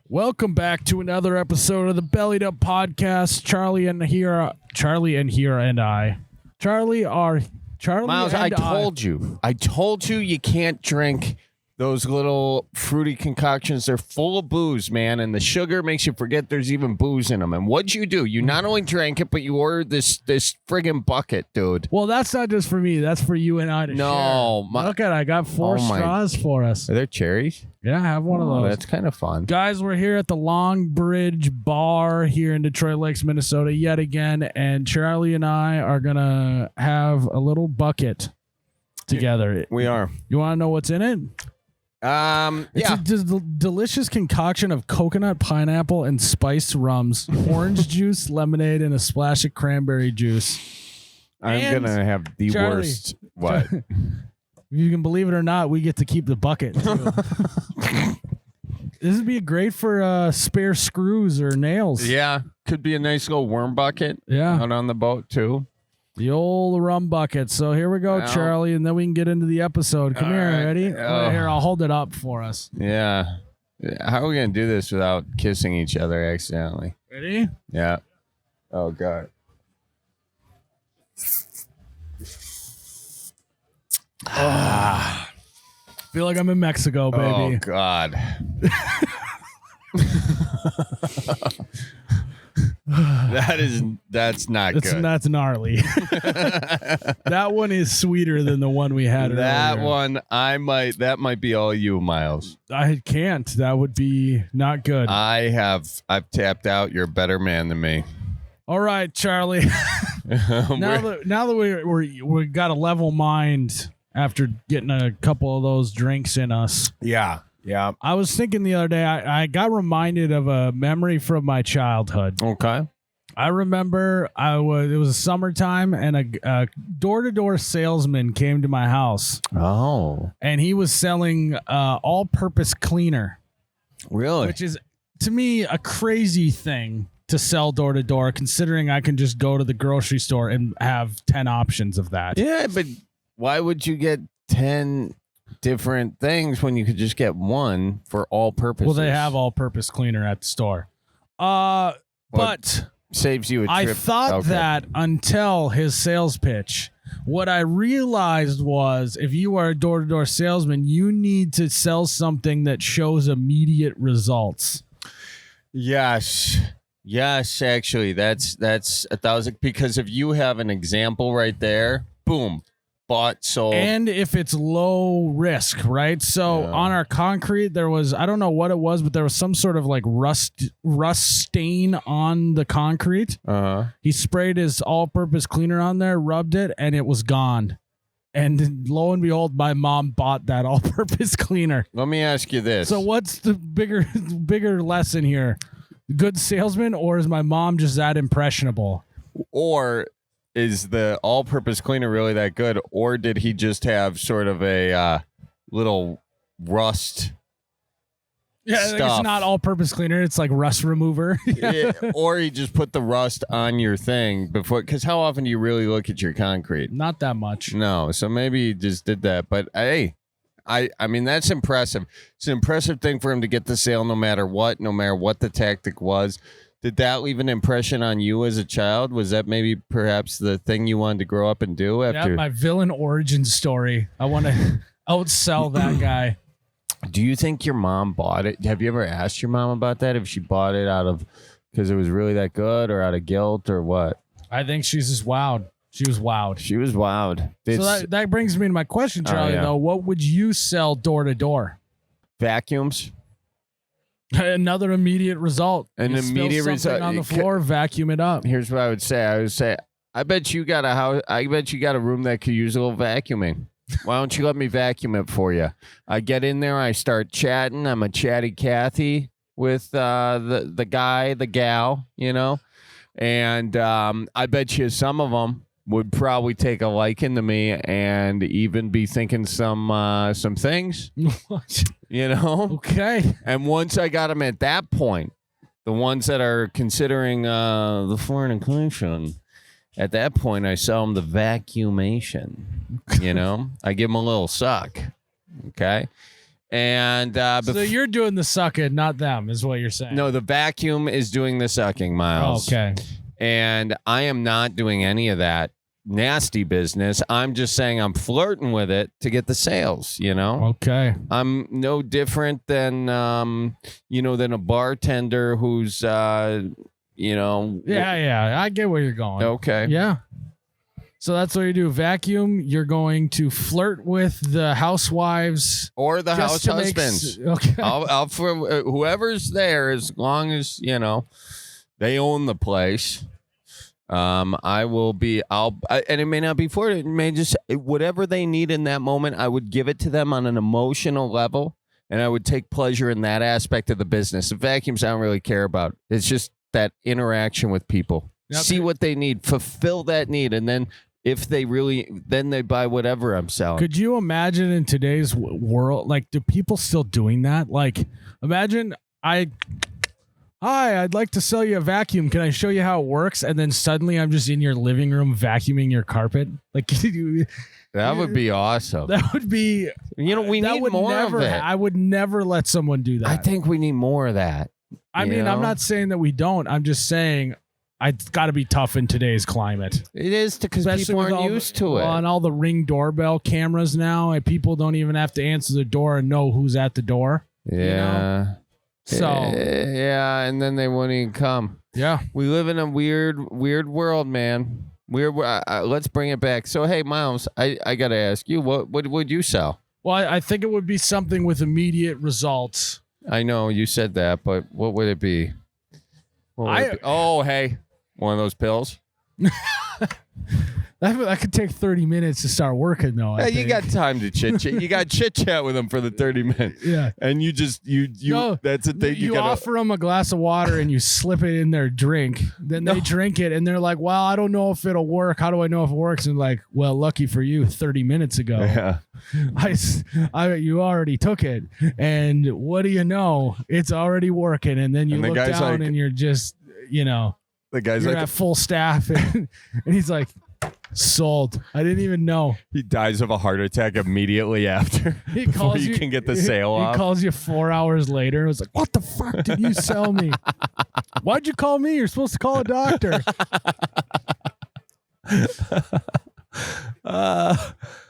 Welcome back to another episode of the Bellied Up podcast. Charlie and I. Miles, I told you you can't drink those little fruity concoctions. They're full of booze, man, and the sugar makes you forget there's even booze in them. And what'd you do? You not only drank it, but you ordered this friggin' bucket, dude. Well, that's not just for me. That's for you and I to share. Look at it. I got four straws for us. Are there cherries? Yeah, I have one of those. That's kind of fun. Guys, we're here at the Long Bridge Bar here in Detroit Lakes, Minnesota yet again, and Charlie and I are going to have a little bucket together. We are. You want to know what's in it? It's a delicious concoction of coconut, pineapple, and spiced rums, orange juice, lemonade, and a splash of cranberry juice. I'm going to have the worst. What? If you can believe it or not, we get to keep the bucket, too. This would be great for spare screws or nails. Yeah. Could be a nice little worm bucket. Yeah. Out on the boat, too. The old rum bucket. So here we go, Charlie, and then we can get into the episode. Come here, ready? Here, I'll hold it up for us. Yeah. How are we going to do this without kissing each other accidentally? Ready? Yeah. Oh, God. Feel like I'm in Mexico, baby. Oh, God. That's not good. That's gnarly. That one is sweeter than the one we had earlier. That might be all you, Miles. I can't. That would be not good. I've tapped out. You're a better man than me. All right, Charlie. now that we got a level mind after getting a couple of those drinks in us. Yeah. Yeah. I was thinking the other day, I got reminded of a memory from my childhood. Okay. I remember it was summertime and a door-to-door salesman came to my house. Oh. And he was selling all-purpose cleaner. Really? Which is, to me, a crazy thing to sell door-to-door, considering I can just go to the grocery store and have 10 options of that. Yeah, but why would you get 10 different things when you could just get one for all purposes? Well, they have all-purpose cleaner at the store. But saves you a trip. I thought that until his sales pitch. What I realized was if you are a door-to-door salesman, you need to sell something that shows immediate results. Yes, actually, that's 1,000, because if you have an example right there, boom. Bought, sold. And if it's low risk, right? So on our concrete, there was, I don't know what it was, but there was some sort of like rust stain on the concrete. He sprayed his all-purpose cleaner on there, rubbed it, and it was gone. And lo and behold, my mom bought that all-purpose cleaner. Let me ask you this. So what's the bigger lesson here? Good salesman, or is my mom just that impressionable? Or is the all-purpose cleaner really that good, or did he just have sort of a little rust? Yeah, stuff? It's not all-purpose cleaner; it's like rust remover. Yeah, or he just put the rust on your thing before. Because how often do you really look at your concrete? Not that much. No, so maybe he just did that. But hey, I mean that's impressive. It's an impressive thing for him to get the sale, no matter what the tactic was. Did that leave an impression on you as a child? Was that maybe perhaps the thing you wanted to grow up and do after? Yeah, my villain origin story. I want to outsell that guy. Do you think your mom bought it? Have you ever asked your mom about that? If she bought it out of because it was really that good, or out of guilt, or what? I think she's just wowed. She was wowed. She was wowed. So that brings me to my question, Charlie, though. What would you sell door to door? Vacuums. Another immediate result. Immediate result on the floor, vacuum it up. Here's what I would say. I bet you got a house. I bet you got a room that could use a little vacuuming. Why don't you let me vacuum it for you? I get in there. I start chatting. I'm a chatty Cathy with the guy, the gal, and I bet you some of them would probably take a liking to me and even be thinking some things. Okay. And once I got them at that point, the ones that are considering the foreign inclusion, at that point I sell them the vacuumation. I give them a little suck. Okay. And so you're doing the sucking, not them, is what you're saying. No, the vacuum is doing the sucking, Miles. Okay. And I am not doing any of that nasty business. I'm just saying I'm flirting with it to get the sales, you know? Okay. I'm no different than, than a bartender who's, Yeah. I get where you're going. Okay. Yeah. So that's what you do. Vacuum. You're going to flirt with the housewives or the house husbands. Okay. I'll for whoever's there, as long as they own the place. I will be. And it may not be for it. It may just whatever they need in that moment. I would give it to them on an emotional level, and I would take pleasure in that aspect of the business. The vacuums I don't really care about. It's just that interaction with people. Okay. See what they need, fulfill that need, and then. If they really, then they buy whatever I'm selling. Could you imagine in today's world, like, do people still doing that? Like, imagine hi, I'd like to sell you a vacuum. Can I show you how it works? And then suddenly I'm just in your living room vacuuming your carpet. Like, that would be awesome. That would be, we need more of it. I would never let someone do that. I think we need more of that. I mean, I'm not saying that we don't. I'm just saying, it's got to be tough in today's climate. It is because people aren't used to it. On all the Ring doorbell cameras now, and people don't even have to answer the door and know who's at the door. Yeah. So. Yeah, and then they won't even come. Yeah. We live in a weird world, man. Let's bring it back. So, hey, Miles, I got to ask you, what would you sell? Well, I think it would be something with immediate results. I know you said that, but what would it be? Oh, hey. One of those pills? That could take 30 minutes to start working, though. You got time to chit-chat. You got chit-chat with them for the 30 minutes. Yeah. And you just, that's the thing. You offer them a glass of water and you slip it in their drink. Then they drink it and they're like, well, I don't know if it'll work. How do I know if it works? And like, well, lucky for you, 30 minutes ago. Yeah. You already took it. And what do you know? It's already working. And then you look down and you're just, the guy's you're at full staff. And he's like, sold. I didn't even know. He dies of a heart attack immediately after. Before you can get the sale off. He calls you 4 hours later. It was like, what the fuck did you sell me? Why'd you call me? You're supposed to call a doctor.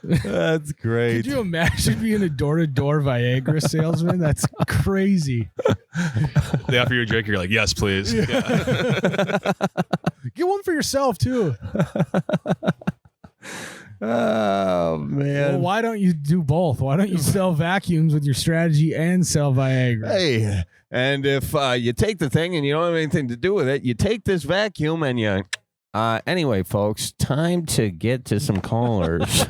That's great. Could you imagine being a door-to-door Viagra salesman? That's crazy. They offer you a drink, you're like, yes, please. Yeah. Get one for yourself, too. Oh, man. Well, why don't you do both? Why don't you sell vacuums with your strategy and sell Viagra? Hey, and if you take the thing and you don't have anything to do with it, you take this vacuum and you... Anyway, folks, time to get to some callers.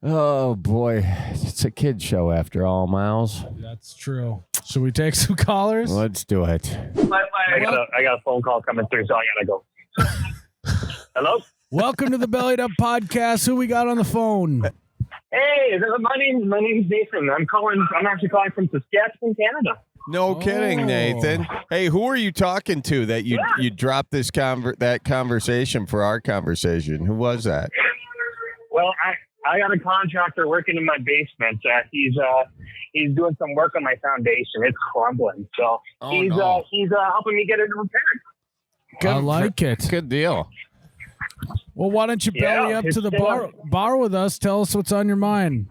Oh, boy. It's a kid show after all, Miles. That's true. Should we take some callers? Let's do it. I got a phone call coming through, so I gotta go. Hello? Welcome to the Bellied Up podcast. Who we got on the phone? Hey, my name's Nathan. I'm actually calling from Saskatchewan, Canada. No kidding, Nathan. Hey, who are you talking to that you dropped this that conversation for our conversation? Who was that? Well, I got a contractor working in my basement. He's doing some work on my foundation. It's crumbling, so he's helping me get it repaired. I like it. Good deal. Well, why don't you belly up to the bar with us? Tell us what's on your mind.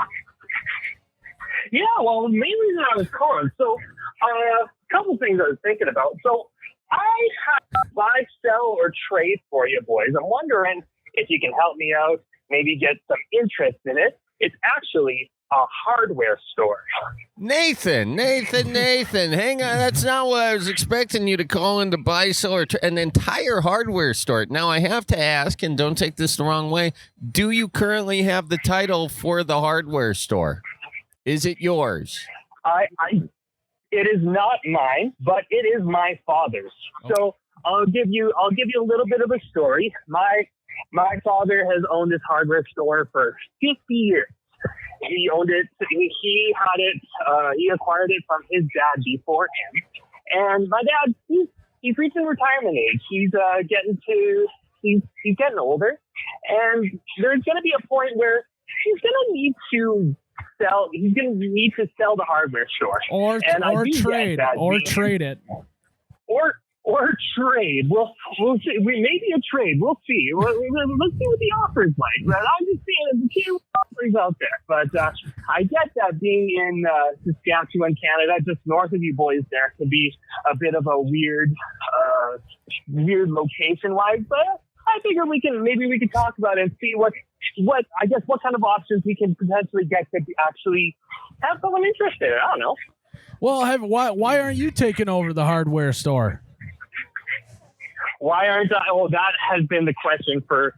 Yeah, well, the main reason I was calling, so a couple things I was thinking about. So I have buy, sell, or trade for you boys. I'm wondering if you can help me out, maybe get some interest in it. It's actually a hardware store. Nathan, hang on. That's not what I was expecting you to call in to buy, sell, or an entire hardware store. Now, I have to ask, and don't take this the wrong way, do you currently have the title for the hardware store? Is it yours? It is not mine, but it is my father's. So I'll give you a little bit of a story. My father has owned this hardware store for 50 years. He owned it. He had it. He acquired it from his dad before him. And my dad, he's reaching retirement age. He's getting older, and there's going to be a point where he's going to need to need to sell the hardware store. Or trade it. Or trade. We'll see. Maybe a trade. We'll see. Let's see what the offer's like. But I'm just seeing a few offers out there. But I get that being in Saskatchewan, Canada, just north of you boys, there could be a bit of a weird location-wise. But I figure we can talk about it and see what kind of options we can potentially get to actually have someone interested. I don't know. Well, why aren't you taking over the hardware store? Why aren't I? Well, that has been the question for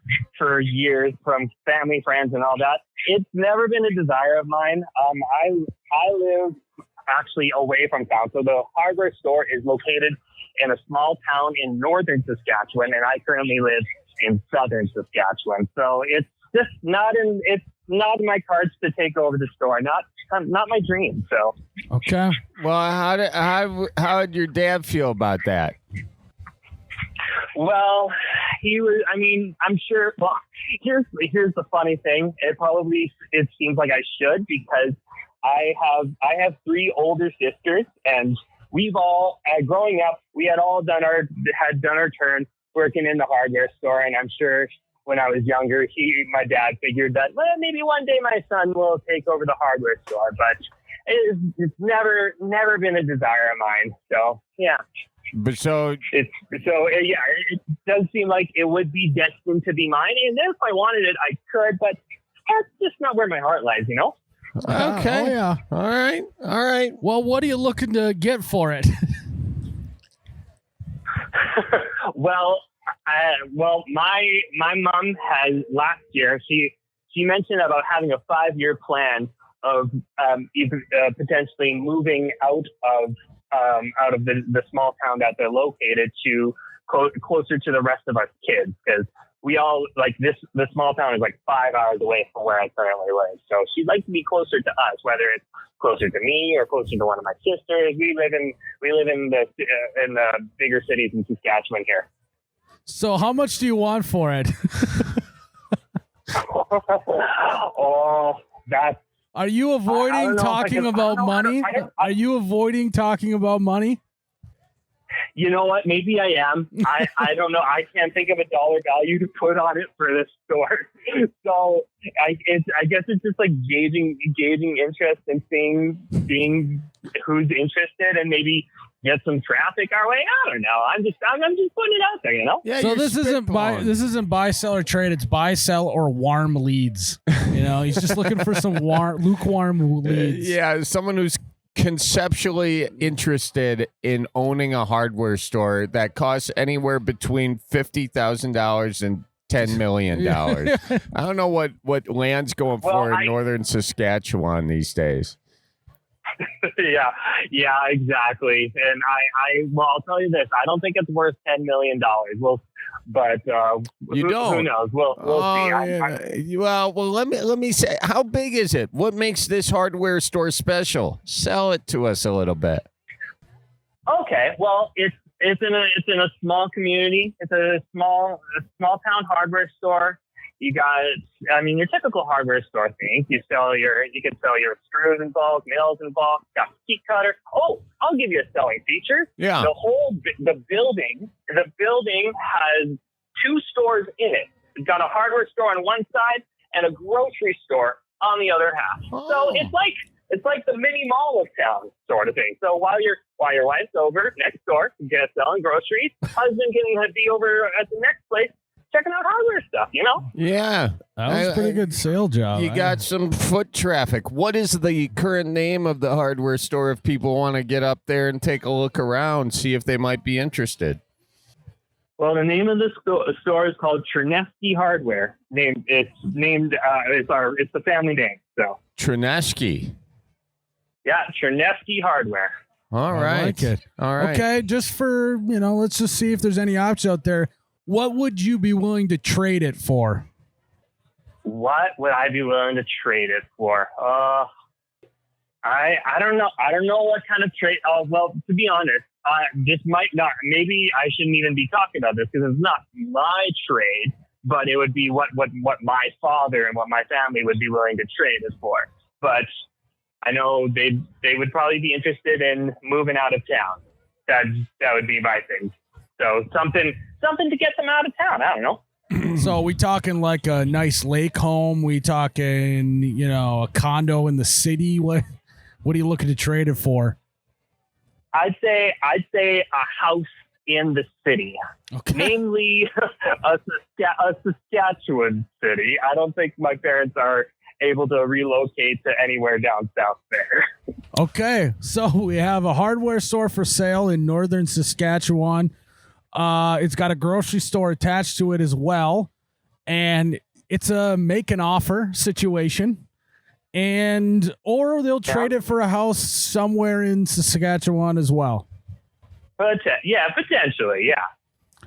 years from family, friends, and all that. It's never been a desire of mine. I live actually away from town, so the hardware store is located in a small town in northern Saskatchewan, and I currently live in southern Saskatchewan. So it's just not in my cards to take over the store. Not my dream. So okay. Well, how did your dad feel about that? Well, he was. I mean, I'm sure. Well, here's the funny thing. It seems like I should, because I have 3 older sisters, and we've all growing up, we had all done our turn working in the hardware store, and I'm sure when I was younger, my dad figured that maybe one day my son will take over the hardware store, but it's never been a desire of mine. So yeah. But it does seem like it would be destined to be mine, and if I wanted it, I could, but that's just not where my heart lies, you know? Okay. Oh, yeah. All right. Well, what are you looking to get for it? Well, my mom has last year. She mentioned about having a 5-year plan of potentially moving out of the small town that they're located to closer to the rest of us kids, because we all the small town is 5 hours away from where I currently live. So she'd like to be closer to us, whether it's closer to me or closer to one of my sisters. We live in the bigger cities in Saskatchewan here. So how much do you want for it? That's. Are you avoiding talking about money? Are you avoiding talking about money? You know what? Maybe I am. I don't know. I can't think of a dollar value to put on it for this store. So I guess it's just gauging interest and seeing who's interested, and maybe get some traffic our way. I don't know. I'm just putting it out there, you know? Yeah, so this isn't buy, sell, or trade. It's buy, sell, or warm leads. You know, he's just looking for some lukewarm leads. Yeah, someone who's conceptually interested in owning a hardware store that costs anywhere between $50,000 and $10 million. I don't know what land's going for in northern Saskatchewan these days. Yeah, exactly. And I'll tell you this: I don't think it's worth $10 million. But you don't. Who knows? We'll Yeah. see. Well, let me say, how big is it? What makes this hardware store special? Sell it to us a little bit. Okay. Well, it's in a small community. It's a small town hardware store. You got, your typical hardware store thing. You can sell your screws in bulk, nails in bulk, got a heat cutter. Oh, I'll give you a selling feature. Yeah. The building has 2 stores in it. It's got a hardware store on one side and a grocery store on the other half. Oh. So it's like the mini mall of town sort of thing. So while your wife's over next door selling groceries, husband can be over at the next place checking out hardware stuff, you know? Yeah. That was a pretty good sale job. You got some foot traffic. What is the current name of the hardware store if people want to get up there and take a look around, see if they might be interested? Well, the name of the store is called Chernesky Hardware. It's the family name. So Chernesky. Yeah, Chernesky Hardware. All right. I like it. All right. Okay, just for, let's just see if there's any options out there. What would you be willing to trade it for? What would I be willing to trade it for? I don't know. I don't know what kind of trade. Well, to be honest, this might not. Maybe I shouldn't even be talking about this because it's not my trade, but it would be what my father and what my family would be willing to trade it for. but I know they would probably be interested in moving out of town. That would be my thing. So something to get them out of town. I don't know. So we talking like a nice lake home? We talking, a condo in the city? What are you looking to trade it for? I'd say a house in the city, okay. Namely a Saskatchewan city. I don't think my parents are able to relocate to anywhere down south there. Okay, so we have a hardware store for sale in northern Saskatchewan. It's got a grocery store attached to it as well, and it's a make an offer situation. Or they'll trade it for a house somewhere in Saskatchewan as well. But potentially, yeah.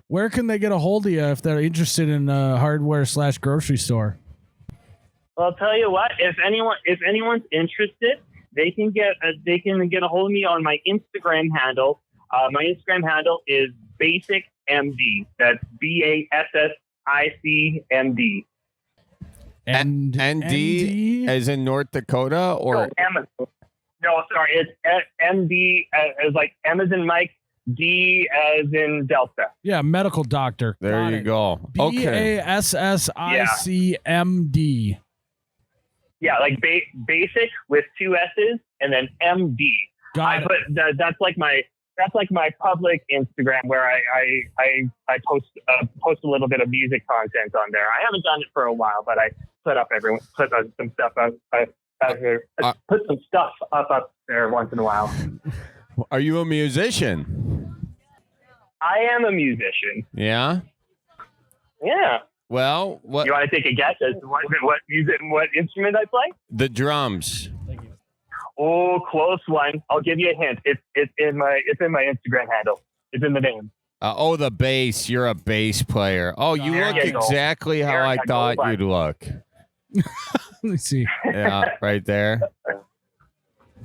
Where can they get a hold of you if they're interested in a hardware/grocery store? Well, I'll tell you what. If anyone's interested, they can get a hold of me on my Instagram handle. My Instagram handle is BasicMD. That's BASSICMD. And ND as in North Dakota, or no, sorry, it's MD as like M as in Mike, D as in Delta. Yeah, medical doctor. There you go. Okay. BASSICMD. Yeah, like basic with 2 S's and then MD. Got it. That's like my public Instagram where I post a little bit of music content on there. I haven't done it for a while, but I put some stuff out here. I put some stuff up there once in a while. Are you a musician? I am a musician. Yeah. Yeah. Well, what you want to take a guess as to what instrument I play? The drums. Oh, close one. I'll give you a hint. It's in my Instagram handle. It's in the name. The bass. You're a bass player. Oh, you look exactly how I thought you'd look. Let me see. Yeah, right there.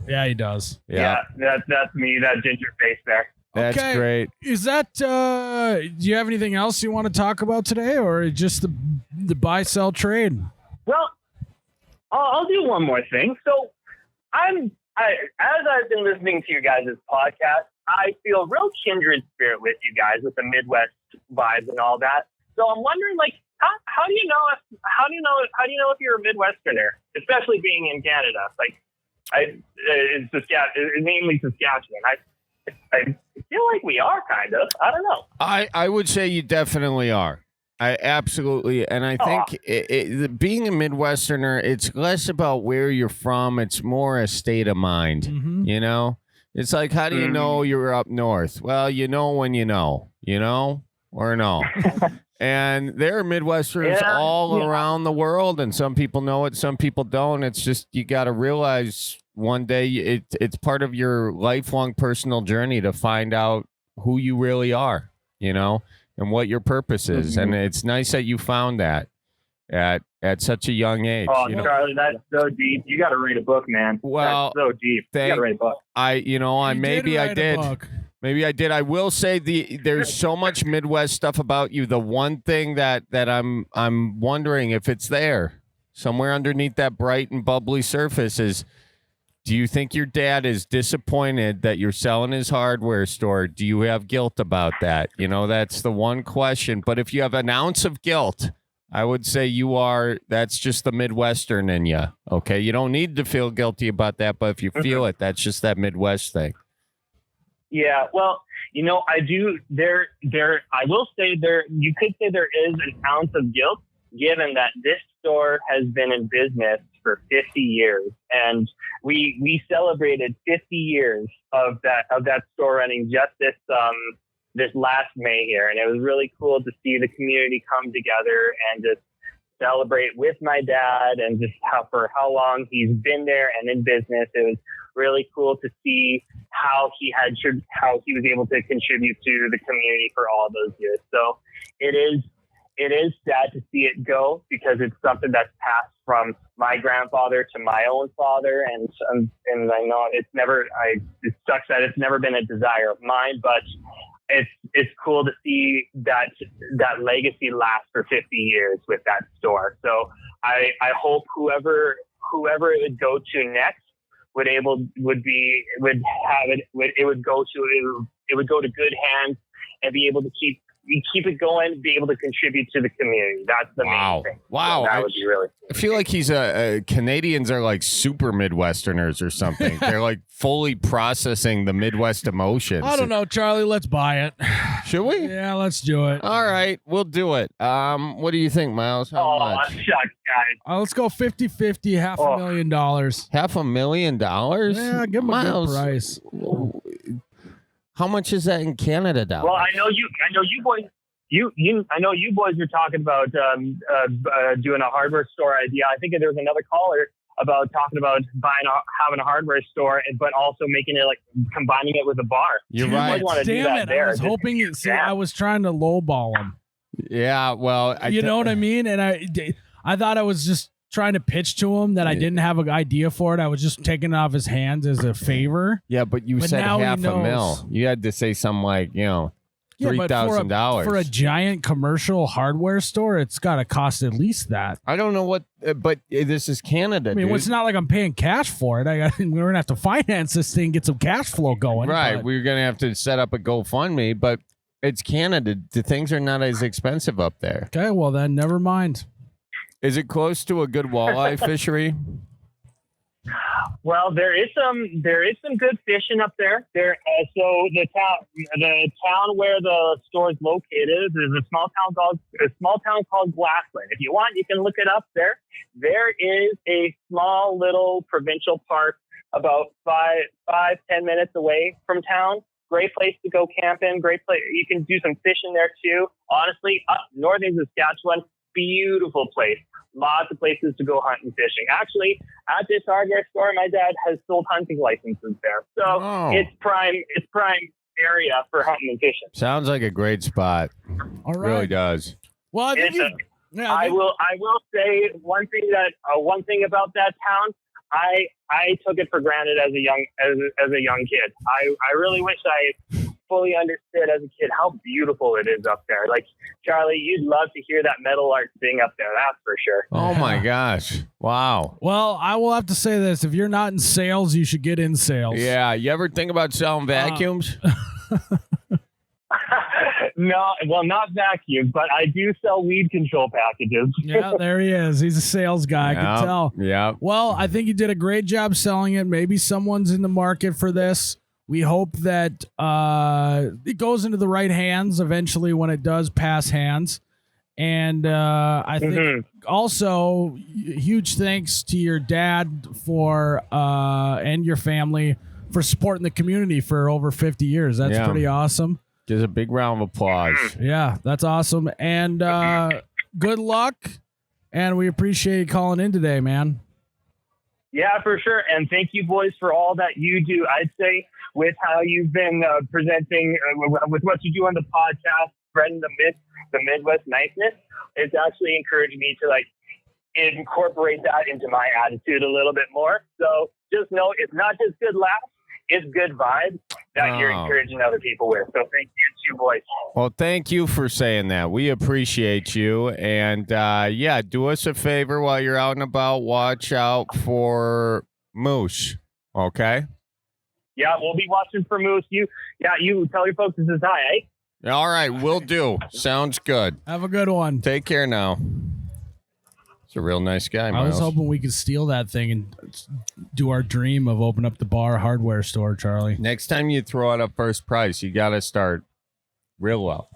Yeah, he does. Yeah, that's me. That ginger face there. That's great. Is that? Do you have anything else you want to talk about today, or just the buy sell trade? Well, I'll do one more thing. So, as I've been listening to you guys' podcast, I feel real kindred spirit with you guys with the Midwest vibes and all that. So I'm wondering, like, how do you know if you're a Midwesterner, especially being in Canada? Like, namely Saskatchewan. I feel like we are kind of. I don't know. I would say you definitely are. I absolutely, and I think being a Midwesterner, it's less about where you're from. It's more a state of mind. Mm-hmm. You know, it's like, how do you know you're up north? Well, you know when you know, or no. And there are Midwesterners all around the world, and some people know it, some people don't. It's just, you got to realize one day it's part of your lifelong personal journey to find out who you really are, and what your purpose is. And it's nice that you found that at such a young age. Oh, Charlie, that's so deep. You got to read a book, man. Well, that's so deep. You got to read a book. Maybe I did. I will say there's so much Midwest stuff about you. The one thing that I'm wondering if it's there somewhere underneath that bright and bubbly surface is, do you think your dad is disappointed that you're selling his hardware store? Do you have guilt about that? That's the one question. But if you have an ounce of guilt, I would say that's just the Midwestern in you. Okay. You don't need to feel guilty about that, but if you feel it, that's just that Midwest thing. Yeah. Well, I do I will say you could say there is an ounce of guilt, given that this store has been in business for 50 years, and we celebrated 50 years of that store running just this last May here, and it was really cool to see the community come together and just celebrate with my dad, and just for how long he's been there and in business. It was really cool to see how he was able to contribute to the community for all those years. So it is sad to see it go, because it's something that's passed from my grandfather to my own father, and I know it sucks that it's never been a desire of mine, but it's cool to see that legacy last for 50 years with that store. So I hope whoever whoever it would go to next would go to good hands and be able to keep it going, be able to contribute to the community. That's the main thing. Wow. So that would be really. I feel like he's Canadians are like super Midwesterners or something. They're like fully processing the Midwest emotions. I don't know, Charlie. Let's buy it. Should we? Yeah, let's do it. All right, we'll do it. What do you think, Miles? How much? I'm shocked, guys. Let's go 50-50, $500,000. $500,000? Yeah, give him a good price. How much is that in Canada dollars? Well, I know you boys. I know you boys are talking about doing a hardware store idea. I think there was another caller about talking about having a hardware store, but also making it like combining it with a bar. You're You right. might wanna do Damn that it! there. I was hoping. I was trying to lowball him. Yeah, well, You know what I mean? And I thought I was just trying to pitch to him that I didn't have an idea for it. I was just taking it off his hands as a favor. Yeah, but you said now he half a knows. mil. You had to say something like, Yeah, but $3,000 for a giant commercial hardware store. It's got to cost at least that. I don't know what, but this is Canada. I mean, dude. it's not like I'm paying cash for it. We're gonna have to finance this thing, get some cash flow going. Right, but- we're gonna have to set up a GoFundMe, but it's Canada. The things are not as expensive up there. Okay, well then, never mind. Is it close to a good walleye fishery? Well, there is some good fishing up there. So the town where the store is located is a small town called Glassland. If you want, you can look it up there. There is a small little provincial park about 5-10 minutes away from town. Great place to go camping. Great place. You can do some fishing there too. Honestly, up northern Saskatchewan, beautiful place. Lots of places to go hunting, fishing. Actually, at this hardware store, my dad has sold hunting licenses there, so it's prime area for hunting and fishing. Sounds like a great spot. All right. Really does. Well, I think I will say one thing about that town. I took it for granted as a young kid. I really wish I fully understood as a kid how beautiful it is up there. Like, Charlie, you'd love to hear that metal art sing up there. That's for sure. Oh my gosh! Wow. Well, I will have to say this: if you're not in sales, you should get in sales. Yeah. You ever think about selling vacuums? No, well, not vacuum, but I do sell weed control packages. Yeah, there he is. He's a sales guy. I can tell. Yeah. Well, I think you did a great job selling it. Maybe someone's in the market for this. We hope that it goes into the right hands eventually when it does pass hands. And I think also huge thanks to your dad for and your family for supporting the community for over 50 years. That's pretty awesome. Just a big round of applause. Yeah, that's awesome. And good luck. And we appreciate you calling in today, man. Yeah, for sure. And thank you, boys, for all that you do. I'd say with how you've been presenting, with what you do on the podcast, spreading the Midwest niceness, it's actually encouraged me to incorporate that into my attitude a little bit more. So just know it's not just good laughs, it's good vibes that you're encouraging other people with. So thank you to you, boys. Well, thank you for saying that. We appreciate you. And do us a favor while you're out and about. Watch out for moose. Okay? Yeah, we'll be watching for moose. You tell your folks this is hi, eh? All right, will do. Sounds good. Have a good one. Take care now. He's a real nice guy, Miles. I was hoping we could steal that thing and do our dream of opening up the bar hardware store, Charlie. Next time you throw out a first price, you got to start real low.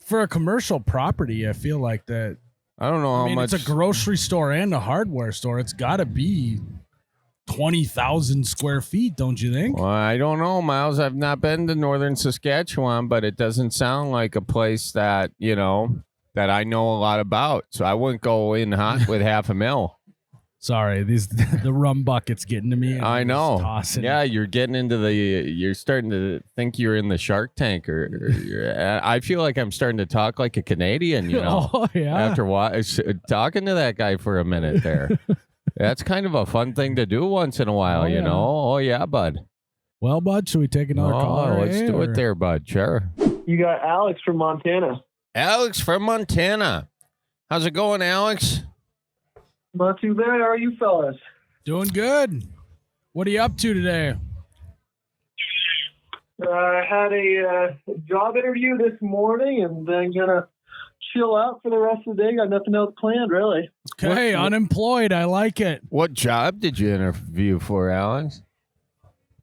For a commercial property, I feel like that. I don't know how much. It's a grocery store and a hardware store. It's got to be 20,000 square feet, don't you think? Well, I don't know, Miles. I've not been to northern Saskatchewan, but it doesn't sound like a place that, that I know a lot about. So I wouldn't go in hot with $500,000. Sorry, the rum bucket's getting to me. I know. Yeah, it. you're starting to think you're in the Shark Tank, I feel like I'm starting to talk like a Canadian, Oh, yeah. After talking to that guy for a minute there. That's kind of a fun thing to do once in a while, yeah. Oh, yeah, bud. Well, bud, should we take another call? Let's do it there, bud. Sure. You got Alex from Montana. Alex from Montana. How's it going, Alex? Not too bad. How are you fellas? Doing good. What are you up to today? I had a job interview this morning and then gonna chill out for the rest of the day. Got nothing else planned, really. Okay, unemployed. I like it. What job did you interview for, Alex?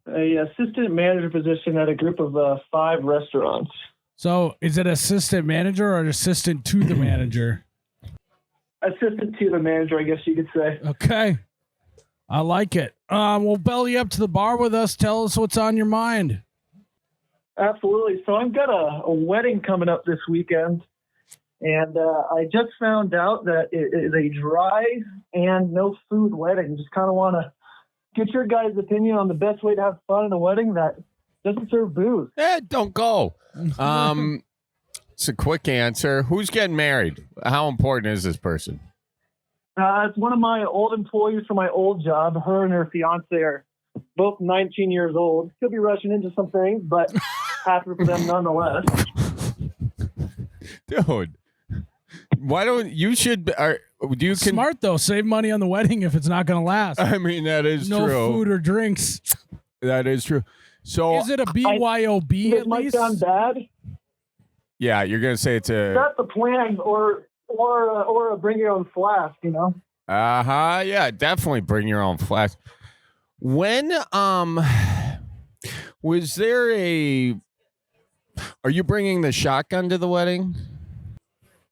A assistant manager position at a group of 5 restaurants. So is it assistant manager or assistant to the manager? Assistant to the manager, I guess you could say. Okay. I like it. We'll belly up to the bar with us. Tell us what's on your mind. Absolutely. So I've got a wedding coming up this weekend, and I just found out that it is a dry and no food wedding. Just kind of want to get your guys' opinion on the best way to have fun in a wedding that doesn't serve booze. Don't go. It's a quick answer. Who's getting married? How important is this person? It's one of my old employees from my old job. Her and her fiance are both 19 years old. Could be rushing into some things, but happy for them nonetheless. Dude, why don't you Smart though. Save money on the wedding if it's not going to last. I mean, that is no true. No food or drinks. That is true. So is it a BYOB at might least? Sound bad. Yeah, you're gonna say it's a. That's the plan, or a bring your own flask, you know. Yeah, definitely bring your own flask. When was there a? Are you bringing the shotgun to the wedding?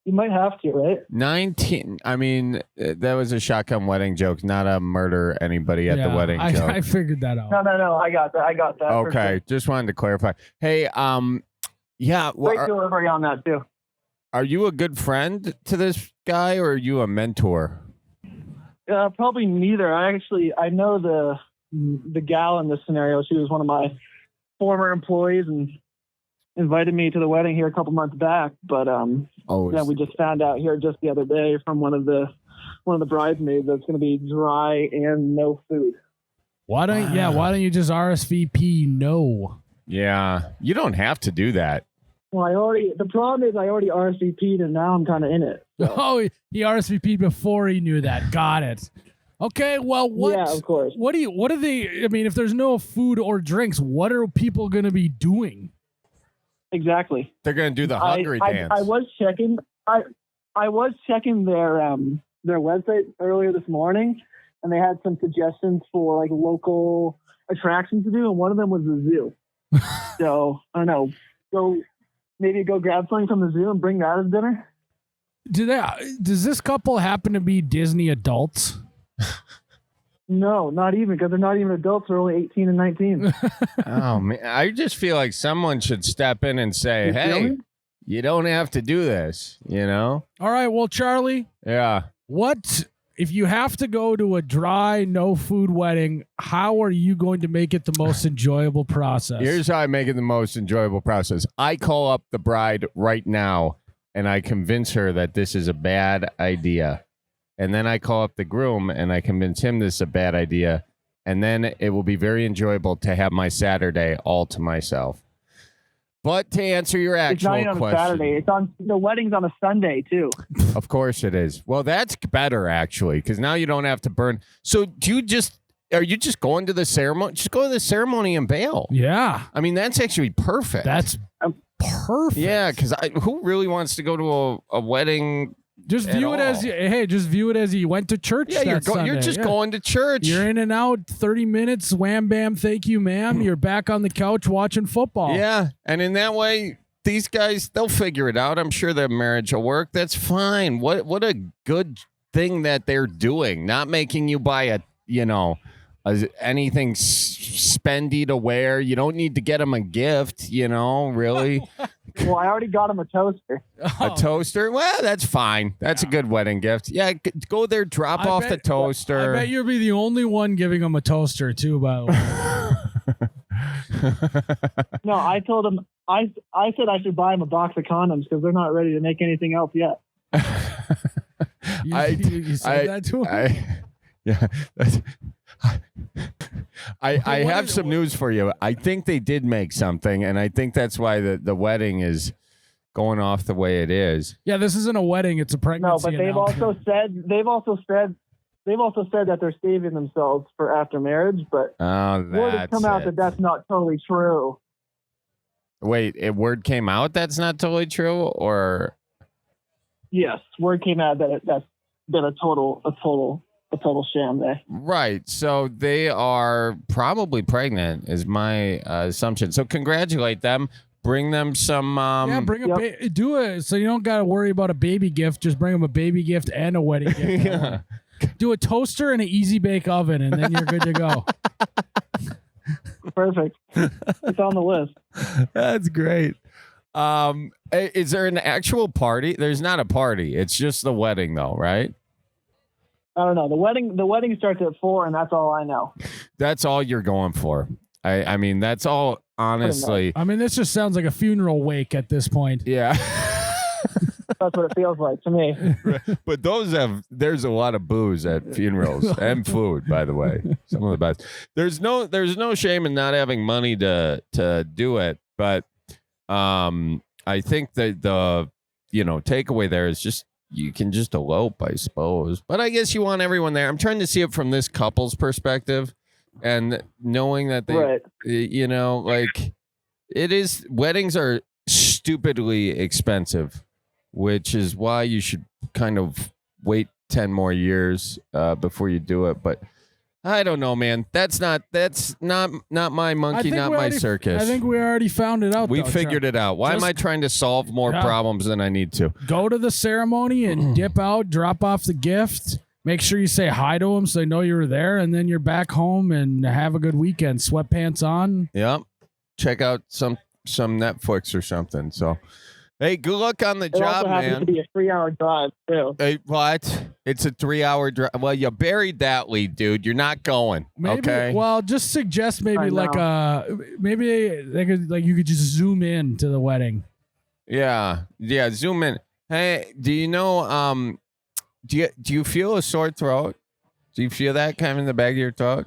You might have to, right? 19. I mean, that was a shotgun wedding joke, not a murder anybody at the wedding joke. I figured that out. No. I got that. Okay, sure. Just wanted to clarify. Hey, yeah. Great delivery on that too. Are you a good friend to this guy, or are you a mentor? Probably neither. I know the gal in this scenario. She was one of my former employees and invited me to the wedding here a couple months back. But we just found out here just the other day from one of the bridesmaids that it's going to be dry and no food. Why don't you just RSVP no? Yeah, you don't have to do that. Well, the problem is I already RSVP'd and now I'm kind of in it. So. Oh, he RSVP'd before he knew that. Got it. Okay, well, Yeah, of course. What are they? I mean, if there's no food or drinks, what are people going to be doing? Exactly. They're going to do the hungry dance. I was checking. I was checking their website earlier this morning, and they had some suggestions for like local attractions to do, and one of them was the zoo. So I don't know. Go grab something from the zoo and bring that as dinner. Does this couple happen to be Disney adults? No, not even, because they're not even adults. They're only 18 and 19. Oh man, I just feel like someone should step in and say, "Hey, you don't have to do this." You know? All right. Well, Charlie. Yeah. What if you have to go to a dry, no food wedding? How are you going to make it the most enjoyable process? Here's how I make it the most enjoyable process. I call up the bride right now, and I convince her that this is a bad idea. And then I call up the groom and I convince him this is a bad idea. And then it will be very enjoyable to have my Saturday all to myself. But to answer your actual question. It's not on a Saturday. The wedding's on a Sunday too. Of course it is. Well, that's better actually, because now you don't have to burn. So are you just going to the ceremony? Just go to the ceremony and bail. Yeah. I mean, that's actually perfect. That's perfect. Yeah, because who really wants to go to a wedding? Just view it as you went to church. Yeah, you're just going to church. You're in and out, 30 minutes, wham, bam, thank you, ma'am. You're back on the couch watching football. Yeah, and in that way, these guys, they'll figure it out. I'm sure their marriage will work. That's fine. What a good thing that they're doing. Not making you buy anything spendy to wear. You don't need to get them a gift, really. Well, I already got him a toaster. A toaster? Well, that's fine. That's a good wedding gift. Yeah, go there, drop off the toaster. I bet you'll be the only one giving him a toaster, too, by the way. No, I told him, I said I should buy him a box of condoms because they're not ready to make anything else yet. You said that to him? Yeah. I have some news for you. I think they did make something, and I think that's why the wedding is going off the way it is. Yeah, this isn't a wedding; it's a pregnancy. No, but they've also said they've also said that they're saving themselves for after marriage, but word has come out that that's not totally true. Wait, word came out that's not totally true, or? Yes, word came out that that's been a total sham there. Right. So they are probably pregnant, is my assumption. So congratulate them. Bring them some. Do it so you don't got to worry about a baby gift. Just bring them a baby gift and a wedding gift. Yeah. Do a toaster and an easy bake oven, and then you're good to go. Perfect. It's on the list. That's great. Is there an actual party? There's not a party. It's just the wedding, though, right? I don't know. The wedding starts at 4, and that's all I know. That's all you're going for. I mean, that's all. Honestly, I mean, this just sounds like a funeral wake at this point. Yeah. That's what it feels like to me. Right. But there's a lot of booze at funerals and food, by the way. Some of the best. There's no shame in not having money to do it, but I think that the takeaway there is just you can just elope, I suppose. But I guess you want everyone there. I'm trying to see it from this couple's perspective, and knowing that they, right. Like weddings are stupidly expensive, which is why you should kind of wait 10 more years before you do it. But I don't know, man. That's not my monkey, not my circus. I think we already found it out. We figured it out. Why am I trying to solve more problems than I need to? Go to the ceremony and dip out, drop off the gift. Make sure you say hi to them so they know you were there, and then you're back home and have a good weekend. Sweatpants on. Yep. Check out some Netflix or something. So, hey, good luck on the job, also happens man. To be a 3-hour drive too. Hey, what? It's a 3-hour drive. Well, you buried that lead, dude. You're not going. Maybe, okay. Well, just suggest maybe you could just zoom in to the wedding. Yeah. Zoom in. Hey, do you know? Do you feel a sore throat? Do you feel that kind of in the back of your throat?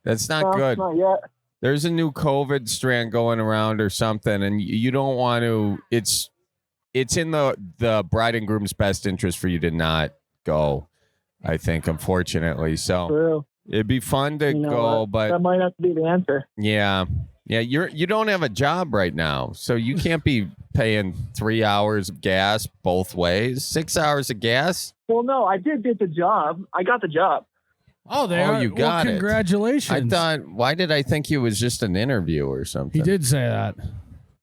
That's not good. Not yet. There's a new COVID strand going around or something, and you don't want to. It's in the bride and groom's best interest for you to not go. I think, unfortunately, so True. It'd be fun to go, but that might have to be the answer. Yeah. You don't have a job right now, so you can't be paying 3 hours of gas both ways. 6 hours of gas. Well, no, I did get the job. I got the job. You got it. Congratulations. Why did I think it was just an interview or something? He did say that.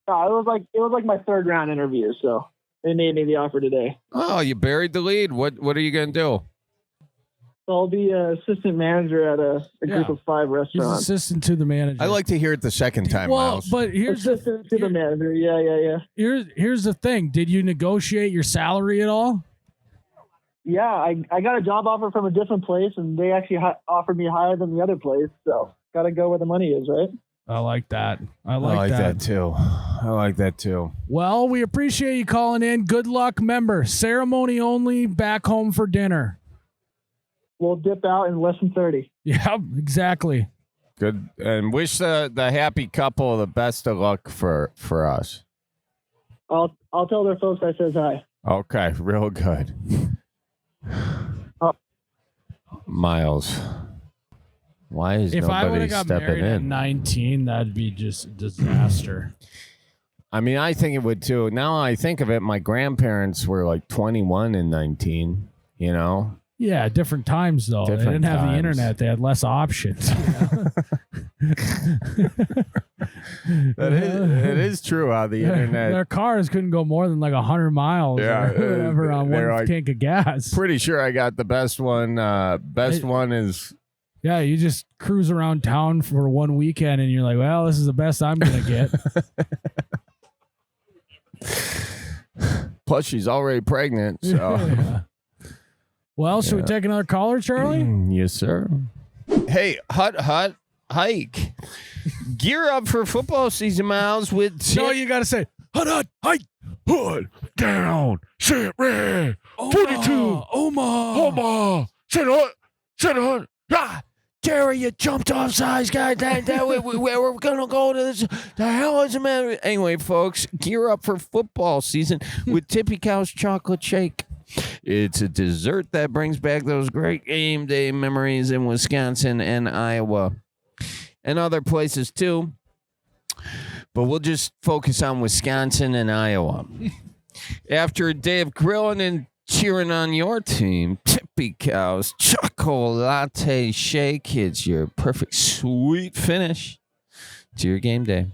No, it was like my 3rd round interview, so they made me the offer today. Oh, you buried the lead. What are you gonna do? I'll be assistant manager at a group of 5 restaurants. He's assistant to the manager. I like to hear it the second time, Miles. But here's assistant to the manager. Yeah. Here's the thing. Did you negotiate your salary at all? Yeah, I got a job offer from a different place, and they actually offered me higher than the other place. So got to go where the money is, right? I like that. I like that too. I like that too. Well, we appreciate you calling in. Good luck, member. Ceremony only. Back home for dinner. We'll dip out in less than 30. Yeah, exactly. Good, and wish the happy couple the best of luck for us. I'll tell their folks I says hi. Okay, real good. Miles, why is if I would nobody have got stepping married at in? 19, that'd be just a disaster. I mean, I think it would too. Now I think of it, my grandparents were like 21 and 19, you know? Yeah, different times though. They didn't have the internet. They had less options. It is true how the internet. Their cars couldn't go more than like 100 miles or whatever on one tank of gas. Pretty sure I got the best one. One is. Yeah, you just cruise around town for one weekend and you're like, well, this is the best I'm going to get. Plus, she's already pregnant. So. Yeah. Well, should we take another caller, Charlie? Yes, sir. Hey, hike. Gear up for football season, Miles. No, you got to say, hut, hike, hood, down, sit, red, 42, Omaha, sit, hut, ah. Jerry, you jumped off size, guy. We're going to go to this. The hell is the matter? Anyway, folks, gear up for football season with Tippy Cow's chocolate shake. It's a dessert that brings back those great game day memories in Wisconsin and Iowa and other places too. But we'll just focus on Wisconsin and Iowa. After a day of grilling and cheering on your team, Tippy Cow's Chocolate Shake is your perfect sweet finish to your game day.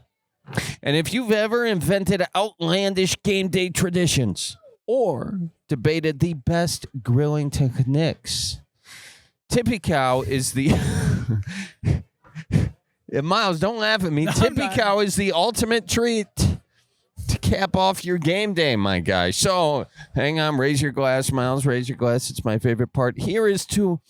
And if you've ever invented outlandish game day traditions or debated the best grilling techniques, Tippy Cow is the... Miles, don't laugh at me. No, Tippy Cow is the ultimate treat to cap off your game day, my guy. So hang on, raise your glass, Miles. Raise your glass. It's my favorite part. Here is to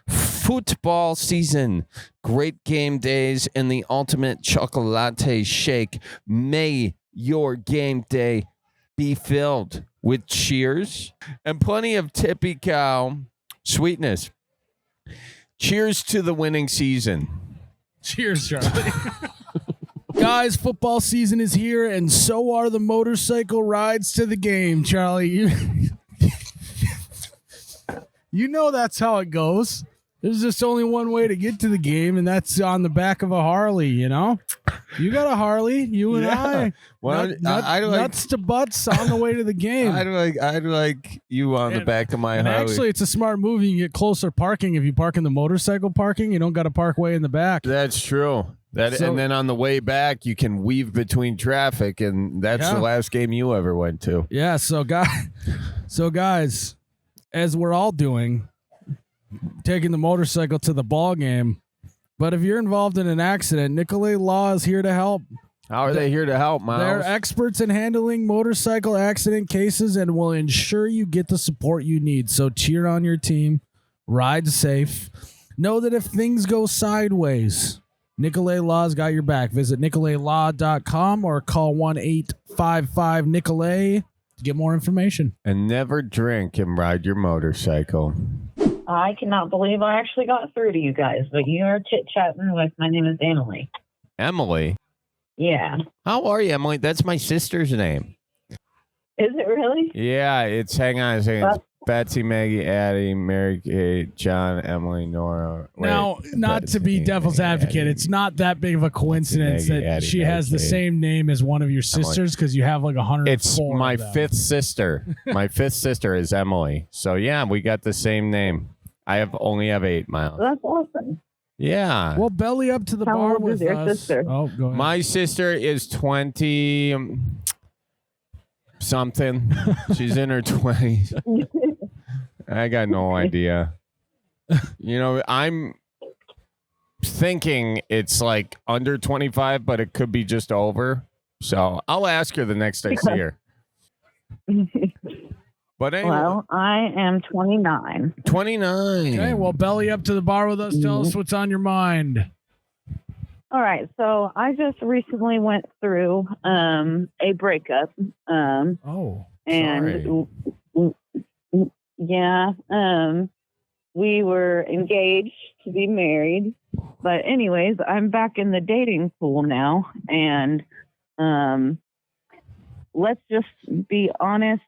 football season. Great game days and the ultimate chocolate shake. May your game day be filled with cheers and plenty of Tippy Cow sweetness. Cheers to the winning season. Cheers, Charlie. Guys, football season is here, and so are the motorcycle rides to the game, Charlie. You know that's how it goes. There's just only one way to get to the game, and that's on the back of a Harley, you know? You got a Harley, you and I. Well, nuts to butts on the way to the game. I'd like you on the back of my and Harley. Actually, it's a smart move. You can get closer parking if you park in the motorcycle parking. You don't got to park way in the back. That's true. And then on the way back, you can weave between traffic, and that's the last game you ever went to. Yeah, so guys, as we're all doing, taking the motorcycle to the ball game. But if you're involved in an accident, Nicolay Law is here to help. How are they here to help, Miles? They're experts in handling motorcycle accident cases and will ensure you get the support you need. So cheer on your team, ride safe. Know that if things go sideways, Nicolay Law's got your back. Visit nicolaylaw.com or call 1-855-NICOLAY to get more information. And never drink and ride your motorcycle. I cannot believe I actually got through to you guys, but you are chit-chatting with, my name is Emily. Emily? Yeah. How are you, Emily? That's my sister's name. Is it really? Yeah, hang on a second. It's Betsy, Maggie, Addie, Mary Kate, John, Emily, Nora. Now, not to be devil's advocate, it's not that big of a coincidence that she has the same name as one of your sisters because you have like 104. It's my fifth sister. My fifth sister is Emily. So, yeah, we got the same name. I only have 8, Miles. That's awesome. Yeah. Well, belly up to the bar old with is your us. sister? Oh, go ahead. My sister is 20 something. She's in her 20s. I got no idea. You know, I'm thinking it's like under 25, but it could be just over. So I'll ask her the next I see her. But anyway, Well, I am 29. 29. Okay, well, belly up to the bar with us. Tell us what's on your mind. All right, so I just recently went through a breakup. Oh, And yeah, we were engaged to be married. But anyways, I'm back in the dating pool now. And let's just be honest,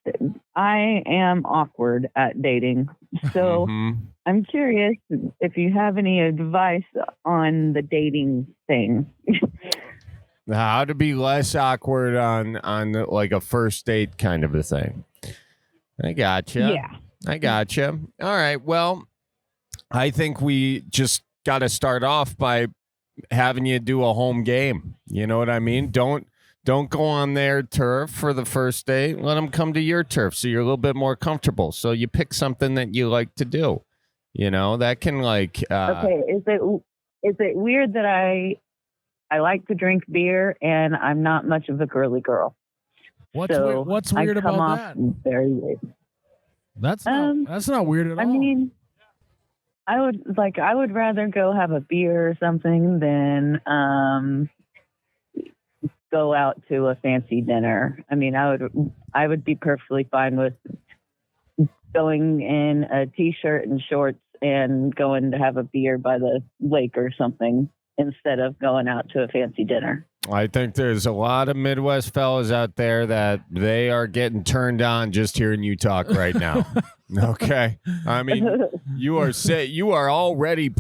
I am awkward at dating. So I'm curious if you have any advice on the dating thing. How to be less awkward on like a first date kind of a thing. I gotcha. Yeah. I gotcha. All right. Well, I think we just got to start off by having you do a home game. You know what I mean? Don't go on their turf for the first date. Let them come to your turf so you're a little bit more comfortable. So you pick something that you like to do. You know, that can like... okay. Is it weird that I like to drink beer and I'm not much of a girly girl? What's I weird come about off that? Very weird. That's not weird at all. I mean, I would rather go have a beer or something than go out to a fancy dinner. I mean, I would be perfectly fine with going in a t-shirt and shorts and going to have a beer by the lake or something instead of going out to a fancy dinner. I think there's a lot of Midwest fellas out there that they are getting turned on just hearing you talk right now. Okay. I mean, you are already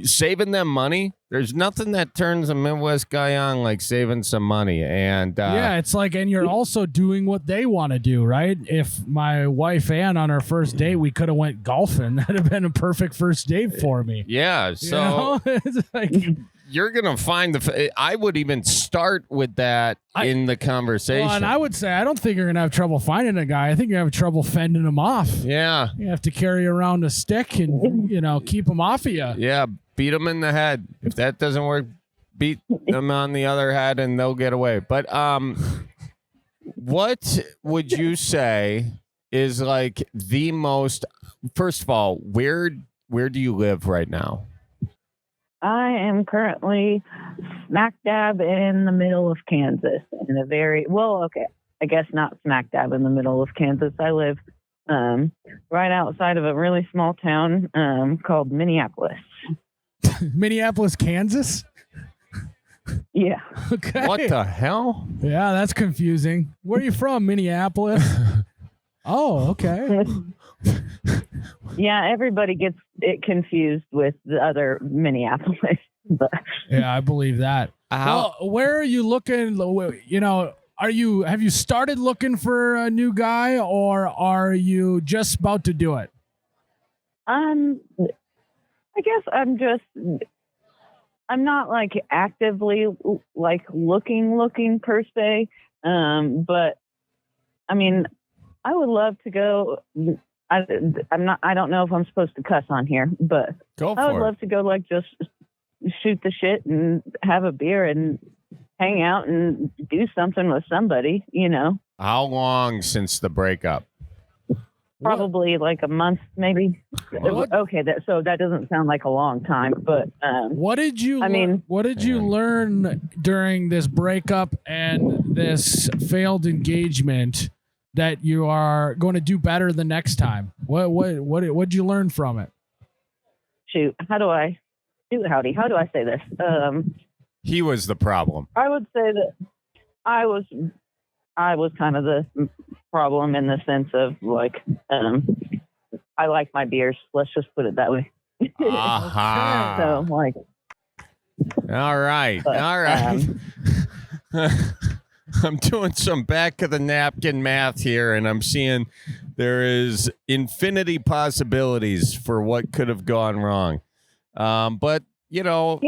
saving them money. There's nothing that turns a Midwest guy on like saving some money. And yeah, it's like, and you're also doing what they want to do, right? If my wife Ann on our first date, we could have went golfing. That'd have been a perfect first date for me. Yeah. So It's like, you're going to find I would even start with that in the conversation. well, and I would say, I don't think you're going to have trouble finding a guy. I think you're going to have trouble fending him off. Yeah. You have to carry around a stick and, keep him off of you. Yeah. Beat him in the head. If that doesn't work, beat them on the other head and they'll get away. But what would you say is like the most, first of all, where do you live right now? I am currently smack dab in the middle of Kansas in a I guess not smack dab in the middle of Kansas. I live right outside of a really small town called Minneapolis. Minneapolis, Kansas? Yeah. Okay. What the hell? Yeah, that's confusing. Where are you from, Minneapolis? Oh, okay. Yeah, everybody gets it confused with the other Minneapolis. But Yeah, I believe that. Well, where are you looking? Have you started looking for a new guy, or are you just about to do it? I guess I'm not like actively like looking per se. But I mean, I would love to go. I don't know if I'm supposed to cuss on here, but I would love to go like just shoot the shit and have a beer and hang out and do something with somebody, How long since the breakup? Probably like a month, maybe. What? Okay, so that doesn't sound like a long time, but what did you learn during this breakup and this failed engagement that you are going to do better the next time? What'd you learn from it? Shoot, how do I say this? He was the problem. I would say that I was kind of the problem in the sense of like I like my beers. Let's just put it that way. Aha. So like. All right. I'm doing some back of the napkin math here, and I'm seeing there is infinity possibilities for what could have gone wrong. But yeah.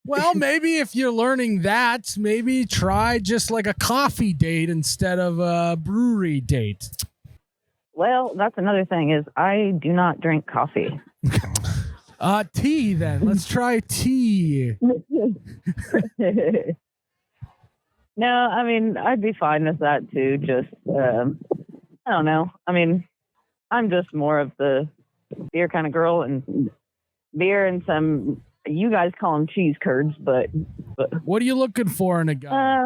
Well, maybe if you're learning that, maybe try just like a coffee date instead of a brewery date. Well, that's another thing is I do not drink coffee. Tea then. Let's try tea. No, I mean, I'd be fine with that too. Just, I don't know. I mean, I'm just more of the beer kind of girl, and beer and some, you guys call them cheese curds, but what are you looking for in a guy?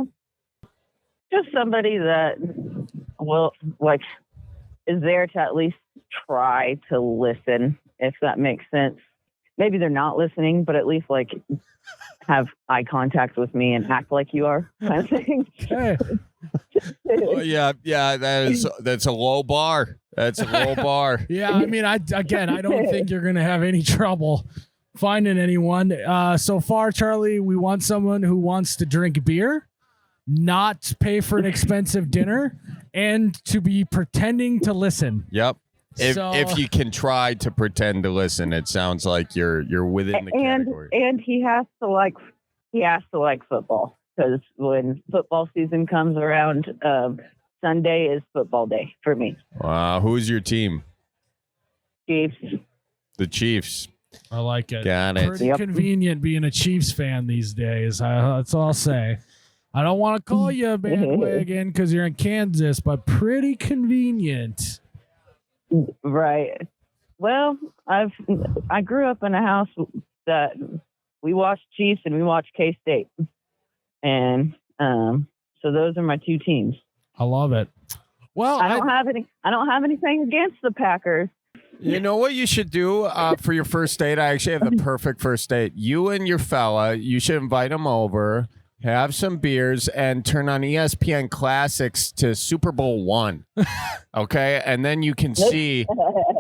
Just somebody that is there to at least try to listen, if that makes sense. Maybe they're not listening, but at least like have eye contact with me and act like you are, kind of thing. Hey. Well, yeah, that's a low bar. That's a low bar. Yeah, I mean, I don't think you're gonna have any trouble finding anyone. So far, Charlie, we want someone who wants to drink beer, not pay for an expensive dinner, and to be pretending to listen. Yep. If you can try to pretend to listen, it sounds like you're within the category. And he has to like football, because when football season comes around, Sunday is football day for me. Wow, who's your team? Chiefs. The Chiefs. I like it. Got it. Pretty convenient being a Chiefs fan these days. That's all I'll say. I don't want to call you a bandwagon because you're in Kansas, but pretty convenient. Right. Well, I grew up in a house that we watched Chiefs and we watched K-State, and so those are my two teams. I love it. Well, I don't have anything against the Packers. You know what you should do for your first date? I actually have the perfect first date. You and your fella, you should invite him over, have some beers, and turn on ESPN Classics to Super Bowl I. Okay? And then you can see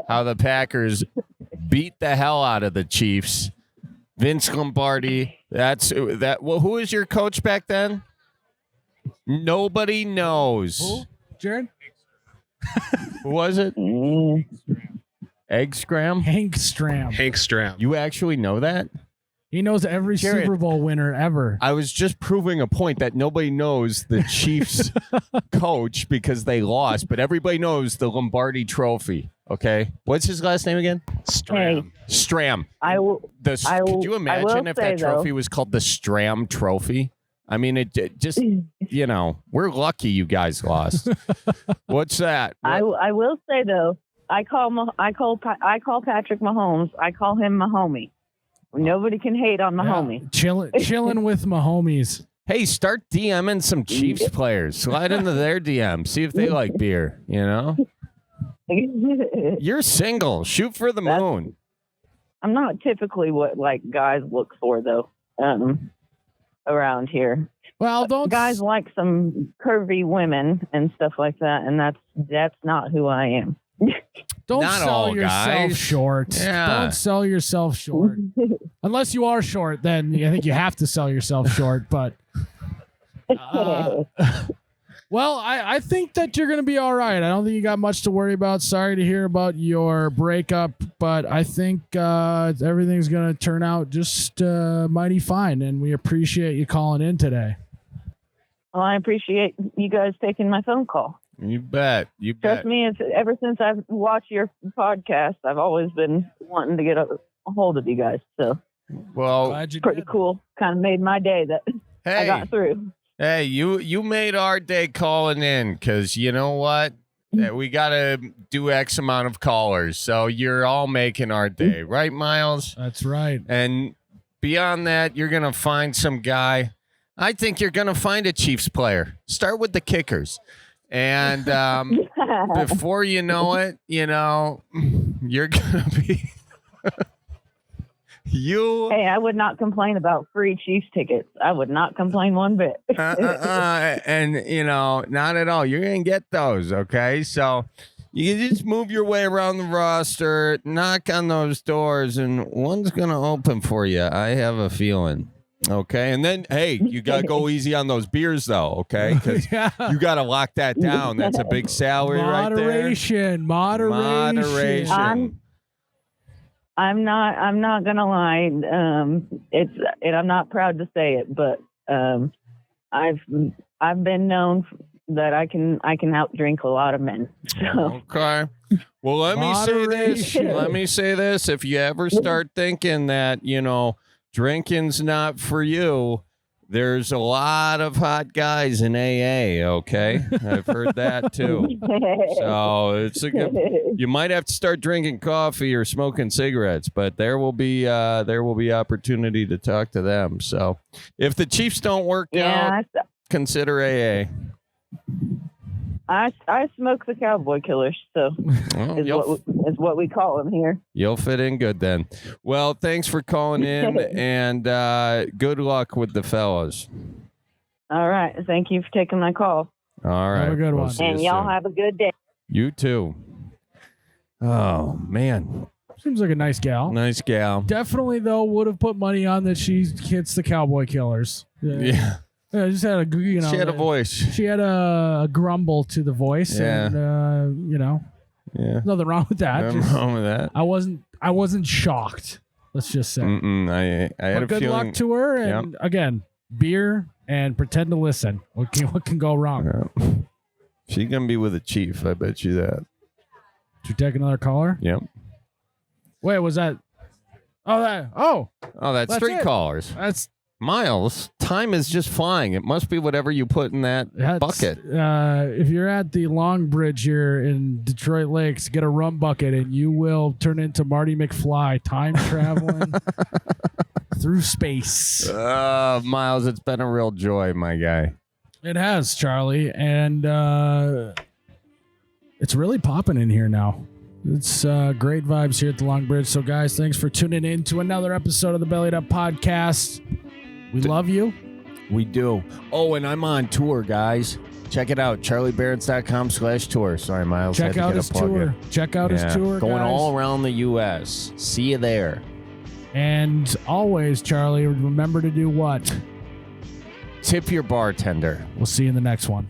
how the Packers beat the hell out of the Chiefs. Vince Lombardi, well, who was your coach back then? Nobody knows. Who? Jared? Who was it? Egg Scram? Hank Stram. Hank Stram. You actually know that? He knows every Jared, Super Bowl winner ever. I was just proving a point that nobody knows the Chiefs coach because they lost, but everybody knows the Lombardi Trophy. Okay, what's his last name again? Stram. Stram. Could you imagine if that trophy was called the Stram Trophy? I mean, it just, we're lucky you guys lost. What's that? I will say though, I call Patrick Mahomes. I call him my homie. Nobody can hate on my homie. Chilling with my homies. Hey, start DMing some Chiefs players. Slide into their DM. See if they like beer, You're single. Shoot for the moon. I'm not typically what guys look for though, around here. Well, guys like some curvy women and stuff like that, and that's not who I am. Don't Not sell all yourself guys. short. Yeah. Don't sell yourself short. Unless you are short, then I think you have to sell yourself short. But well, I think that you're going to be all right. I don't think you got much to worry about. Sorry to hear about your breakup, but I think everything's going to turn out just mighty fine, and we appreciate you calling in today. Well, I appreciate you guys taking my phone call. You bet. Trust me, ever since I've watched your podcast, I've always been wanting to get a hold of you guys. So, well, it's pretty cool. Kind of made my day that I got through. Hey, you made our day calling in because you know what? We got to do X amount of callers. So you're all making our day, right, Miles? That's right. And beyond that, you're going to find some guy. I think you're going to find a Chiefs player. Start with the kickers. And before you know it, you're going to be Hey, I would not complain about free Chiefs tickets. I would not complain one bit. And, not at all. You're going to get those, okay? So you can just move your way around the roster, knock on those doors, and one's going to open for you. I have a feeling. Okay, and then, hey, you got to go easy on those beers, though, okay? Because you got to lock that down. That's a big salary right there. Moderation. I'm not gonna lie. I'm not proud to say it, but I've been known that I can outdrink a lot of men. So. Okay. Well, let me say this. If you ever start thinking that, drinking's not for you, there's a lot of hot guys in AA, okay? I've heard that too. So it's you might have to start drinking coffee or smoking cigarettes, but there will be opportunity to talk to them. So if the Chiefs don't work out, consider AA. I smoke the Cowboy Killers, so is what we call them here. You'll fit in good then. Well, thanks for calling in, and good luck with the fellas. All right. Thank you for taking my call. All right. Have a good one. And y'all have a good day. You too. Oh, man. Seems like a nice gal. Nice gal. Definitely, though, would have put money on that she hits the Cowboy Killers. Yeah. Yeah, just had she had a voice. She had a grumble to the voice, and nothing wrong with that. Nothing wrong with that. I wasn't shocked. Let's just say. I had a good feeling. Luck to her, and again, beer and pretend to listen. What can go wrong? Yeah. She's gonna be with a Chief. I bet you that. Did you take another caller? Yep. Wait, was that? That's 3 callers. That's. Miles, time is just flying. It must be whatever you put in that bucket. If you're at the Long Bridge here in Detroit Lakes, get a rum bucket and you will turn into Marty McFly, time traveling through space. Miles, it's been a real joy, my guy. It has, Charlie, and it's really popping in here now. It's great vibes here at the Long Bridge. So, guys, thanks for tuning in to another episode of the Bellied Up Podcast. We love you. We do. Oh, and I'm on tour, guys. Check it out. CharlieBerens.com/tour. Sorry, Miles. Check out his tour. Check out his tour, Going guys. all around the U.S. See you there. And always, Charlie, remember to do what? Tip your bartender. We'll see you in the next one.